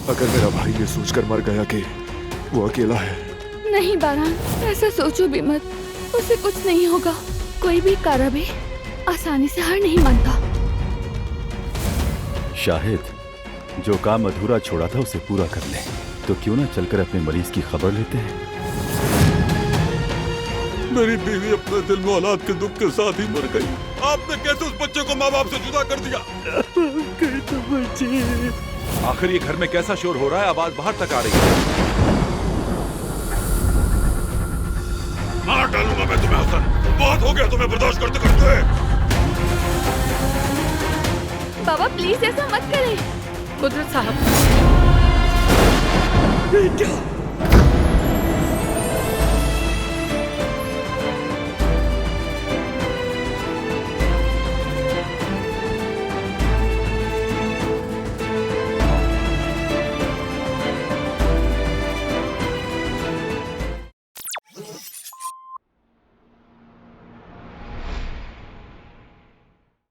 अगर मेरा भाई ये सोचकर मर गया कि वो अकेला है। नहीं बारान, ऐसा सोचो भी मत। उसे कुछ नहीं होगा। कोई भी कारबे आसानी से हार नहीं मानता। शाहिद, जो काम अधूरा छोड़ा था उसे पूरा कर ले। तो क्यों ना चलकर अपने मरीज की खबर लेते हैं। मेरी बीवी अपने दिल में औलाद के दुख के साथ ही मर गई। आपने कैसे उस बच्चे को माँ बाप से जुदा कर दिया? आखिर ये घर में कैसा शोर हो रहा है? आवाज बाहर तक आ रही है। मार डालूंगा मैं तुम्हें हसन। बहुत हो गया तुम्हें बर्दाश्त करते करते। बाबा प्लीज ऐसा मत करें। कुदरत साहब, बेटा